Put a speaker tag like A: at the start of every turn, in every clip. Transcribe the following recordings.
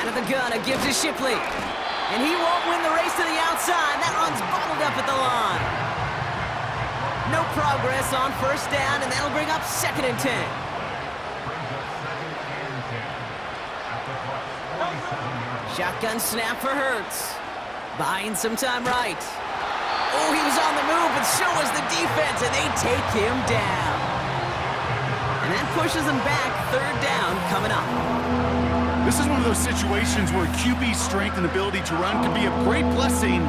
A: Out of the gun, it gives to Shipley. And he won't win the race to the outside. That run's bottled up at the line. No progress on first down, and that'll bring up 2nd and 10. Shotgun snap for Hurts. Buying some time right. Oh, he was on the move, but so was the defense, and they take him down. And that pushes them back. 3rd down coming up.
B: This is one of those situations where QB's strength and ability to run can be a great blessing,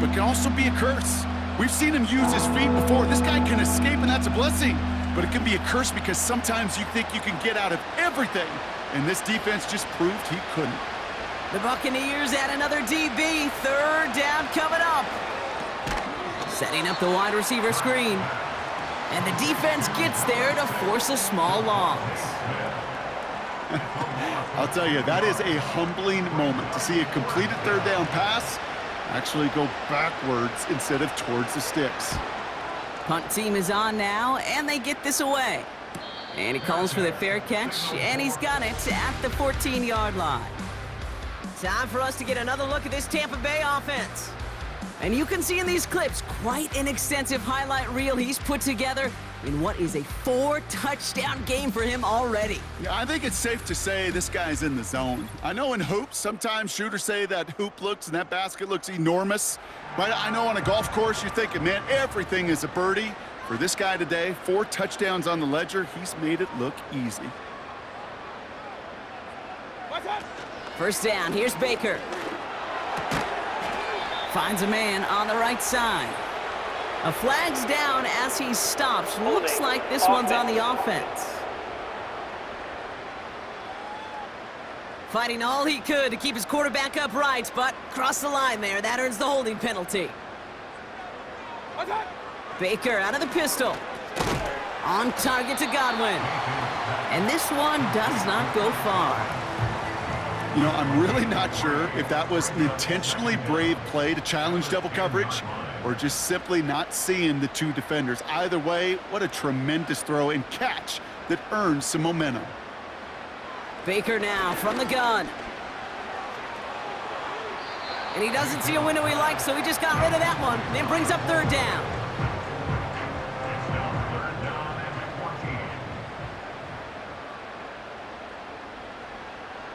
B: but can also be a curse. We've seen him use his feet before. This guy can escape, and that's a blessing. But it can be a curse because sometimes you think you can get out of everything, and this defense just proved he couldn't.
A: The Buccaneers add another DB. 3rd down coming up. Setting up the wide receiver screen. And the defense gets there to force a small loss.
B: I'll tell you, that is a humbling moment to see a completed 3rd down pass actually go backwards instead of towards the sticks.
A: Punt team is on now, and they get this away. And he calls for the fair catch, and he's got it at the 14-yard line. Time for us to get another look at this Tampa Bay offense. And you can see in these clips quite an extensive highlight reel he's put together in what is a 4-touchdown game for him already.
B: Yeah, I think it's safe to say this guy's in the zone. I know in hoops, sometimes shooters say that hoop looks and that basket looks enormous. But I know on a golf course, you're thinking, man, everything is a birdie. For this guy today, 4 touchdowns on the ledger, he's made it look easy.
A: First down, here's Baker. Finds a man on the right side. A flag's down as he stops. Looks like this one's on the offense. Fighting all he could to keep his quarterback upright, but crossed the line there. That earns the holding penalty. Baker out of the pistol. On target to Godwin. And this one does not go far.
B: You know, I'm really not sure if that was an intentionally brave play to challenge double coverage or just simply not seeing the 2 defenders. Either way, what a tremendous throw and catch that earns some momentum.
A: Baker now from the gun. And he doesn't see a window he likes, so he just got rid of that one. Then brings up 3rd down.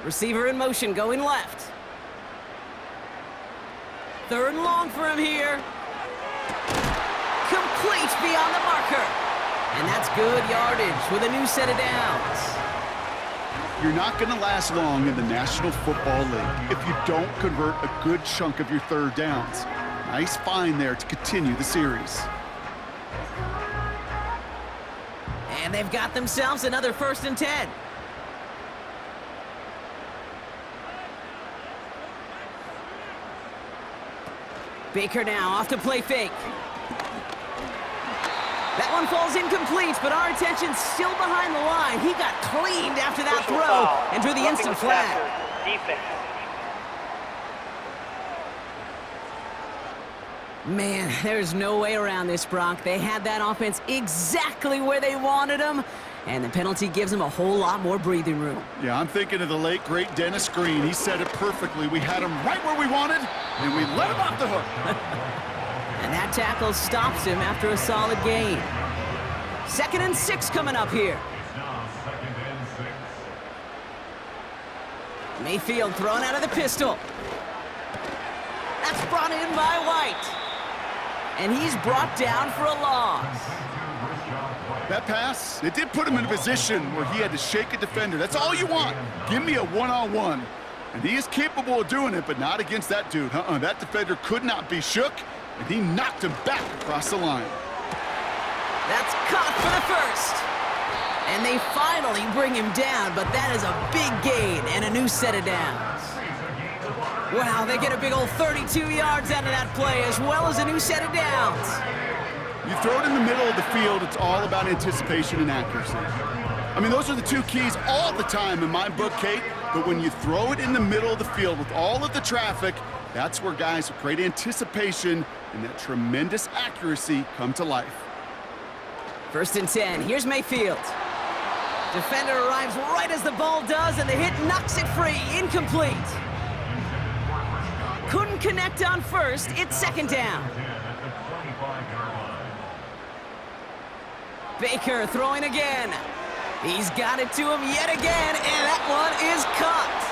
A: Receiver in motion, going left. 3rd and long for him here. Complete beyond the marker. And that's good yardage with a new set of downs.
B: You're not going to last long in the National Football League if you don't convert a good chunk of your 3rd downs. Nice find there to continue the series.
A: And they've got themselves another 1st and 10. Baker now off to play fake. That one falls incomplete, but our attention's still behind the line. He got cleaned after that throw and drew the instant flag. Man, there's no way around this, Brock. They had that offense exactly where they wanted them, and the penalty gives them a whole lot more breathing room.
B: Yeah, I'm thinking of the late, great Dennis Green. He said it perfectly. We had him right where we wanted, and we let him off the hook.
A: And that tackle stops him after a solid gain. 2nd and 6 coming up here. Mayfield thrown out of the pistol. That's brought in by White. And he's brought down for a loss.
B: That pass, it did put him in a position where he had to shake a defender. That's all you want. Give me a one-on-one. And he is capable of doing it, but not against that dude. That defender could not be shook, and he knocked him back across the line.
A: That's caught for the 1st. And they finally bring him down, but that is a big gain and a new set of downs. Wow, they get a big old 32 yards out of that play, as well as a new set of downs.
B: You throw it in the middle of the field, it's all about anticipation and accuracy. I mean, those are the 2 keys all the time in my book, Kate. But when you throw it in the middle of the field with all of the traffic, that's where guys with great anticipation and that tremendous accuracy come to life.
A: 1st and 10. Here's Mayfield. Defender arrives right as the ball does, and the hit knocks it free. Incomplete. connect on first. It's second down. Baker throwing again. He's got it to him yet again, and that one is caught.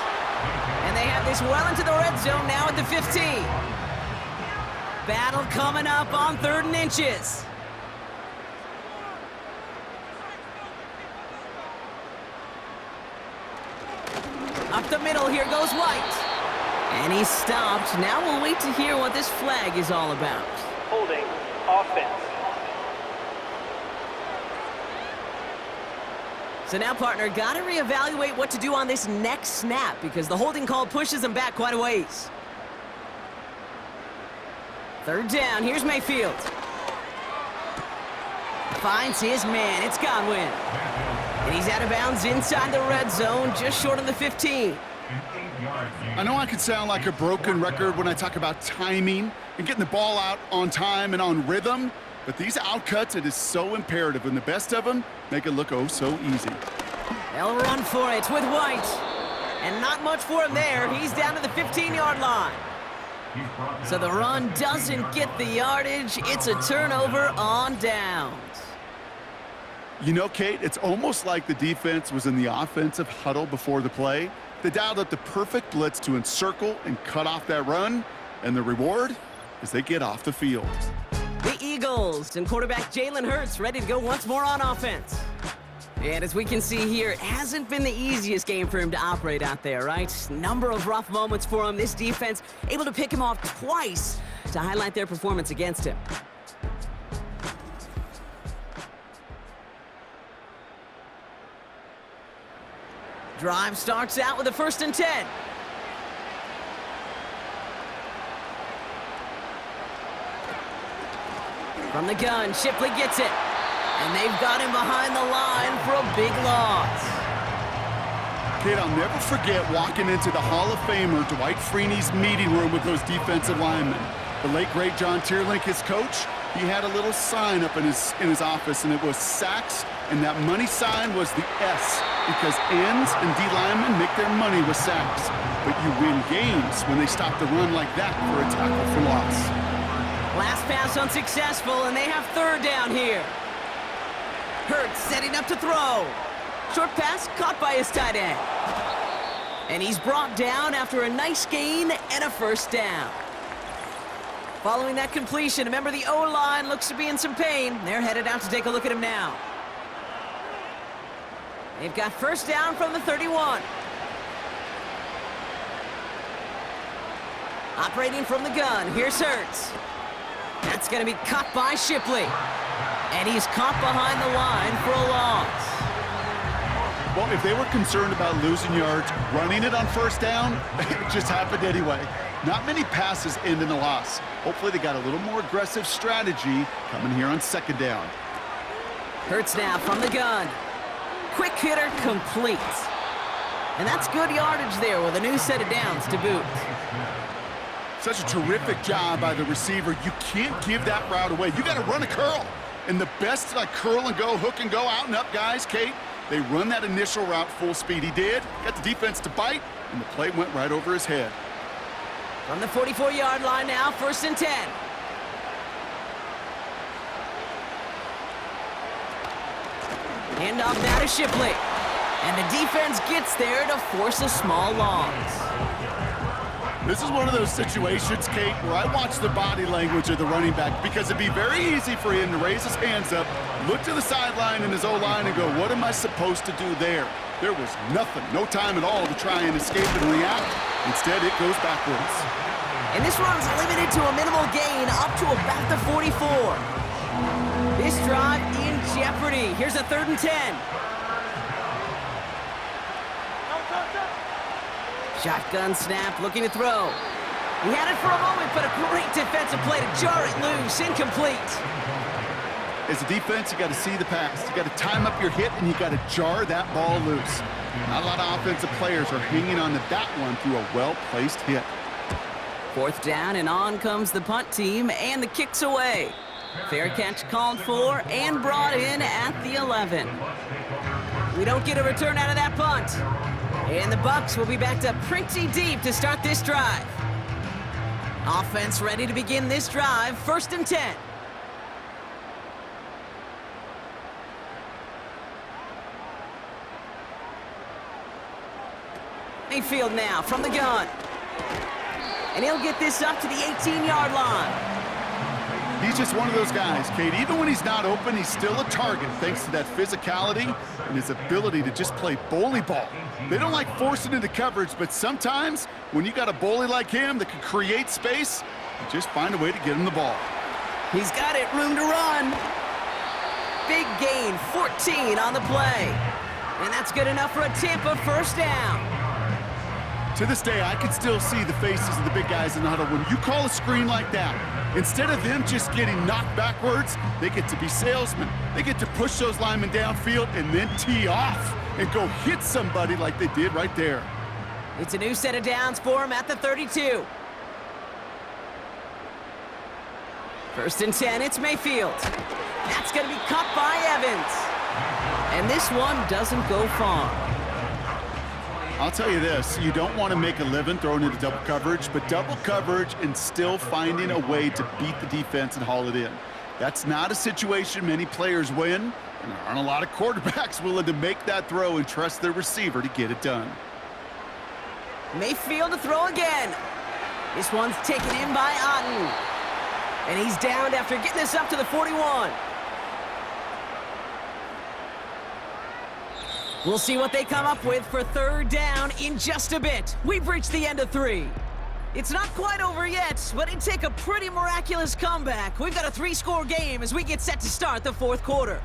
A: And they have this well into the red zone now at the 15. Battle coming up on 3rd and inches. Up the middle, here goes White. And he's stopped. Now we'll wait to hear what this flag is all about.
C: Holding, offense.
A: So now, partner, got to reevaluate what to do on this next snap because the holding call pushes him back quite a ways. 3rd down, here's Mayfield. Finds his man, it's Godwin. And he's out of bounds inside the red zone, just short of the 15.
B: I know I could sound like a broken record when I talk about timing and getting the ball out on time and on rhythm, but these outcuts, it is so imperative, and the best of them make it look oh so easy.
A: They'll run for it with White. And not much for him there. He's down to the 15-yard line. So the run doesn't get the yardage. It's a turnover on downs.
B: You know, Kate, it's almost like the defense was in the offensive huddle before the play. They dialed up the perfect blitz to encircle and cut off that run, and the reward is they get off the field.
A: The Eagles and quarterback Jalen Hurts ready to go once more on offense. And as we can see here, it hasn't been the easiest game for him to operate out there, right? Number of rough moments for him. This defense able to pick him off twice to highlight their performance against him. Drive starts out with a 1st and 10. From the gun, Shipley gets it. And they've got him behind the line for a big loss.
B: Kid, I'll never forget walking into the Hall of Famer Dwight Freeney's meeting room with those defensive linemen. The late, great John Tierlink, his coach, he had a little sign up in his office, and it was sacks, and that money sign was the S, because ends and D linemen make their money with sacks. But you win games when they stop the run like that for a tackle for loss.
A: Last pass unsuccessful, and they have 3rd down here. Hurts setting up to throw. Short pass caught by his tight end. And he's brought down after a nice gain and a 1st down. Following that completion, remember the O-line looks to be in some pain. They're headed out to take a look at him now. They've got 1st down from the 31. Operating from the gun, here's Hurts. That's going to be caught by Shipley. And he's caught behind the line for a loss.
B: Well, if they were concerned about losing yards, running it on 1st down, it just happened anyway. Not many passes end in a loss. Hopefully they got a little more aggressive strategy coming here on 2nd down.
A: Hurts now from the gun. Quick hitter complete. And that's good yardage there with a new set of downs to boot.
B: Such a terrific job by the receiver. You can't give that route away. You got to run a curl. And the best like curl and go, hook and go, out and up guys, Kate, they run that initial route full speed. He did. Got the defense to bite, and the play went right over his head.
A: From the 44-yard line now, 1st and 10. Handoff now to Shipley. And the defense gets there to force a small loss.
B: This is one of those situations, Kate, where I watch the body language of the running back because it'd be very easy for him to raise his hands up, look to the sideline in his O-line and go, what am I supposed to do there? There was nothing, no time at all to try and escape and react. Instead, it goes backwards.
A: And this run's limited to a minimal gain up to about the 44. This drive in jeopardy. Here's a 3rd and 10. Shotgun snap, looking to throw. He had it for a moment, but a great defensive play to jar it loose. Incomplete.
B: As a defense, you got to see the pass. You got to time up your hit, and you got to jar that ball loose. Not a lot of offensive players are hanging on to that one through a well-placed hit.
A: 4th down, and on comes the punt team, and the kick's away. Fair catch called for and brought in at the 11. We don't get a return out of that punt. And the Bucs will be backed up pretty deep to start this drive. Offense ready to begin this drive. 1st and 10. Mayfield now from the gun. And he'll get this up to the 18-yard line.
B: He's just one of those guys, Kate. Even when he's not open, he's still a target thanks to that physicality and his ability to just play bully ball. They don't like forcing into coverage, but sometimes when you got a bully like him that can create space, you just find a way to get him the ball.
A: He's got it, room to run. Big gain, 14 on the play. And that's good enough for a Tampa 1st down.
B: To this day, I can still see the faces of the big guys in the huddle. When you call a screen like that, instead of them just getting knocked backwards, they get to be salesmen. They get to push those linemen downfield and then tee off and go hit somebody like they did right there.
A: It's a new set of downs for him at the 32. 1st and 10, it's Mayfield. That's going to be caught by Evans. And this one doesn't go far.
B: I'll tell you this, you don't want to make a living throwing into double coverage, but double coverage and still finding a way to beat the defense and haul it in. That's not a situation many players win, and there aren't a lot of quarterbacks willing to make that throw and trust their receiver to get it done.
A: Mayfield to throw again. This one's taken in by Otten. And he's downed after getting this up to the 41. We'll see what they come up with for 3rd down in just a bit. We've reached the end of 3. It's not quite over yet, but it'd take a pretty miraculous comeback. We've got a 3-score game as we get set to start the 4th quarter.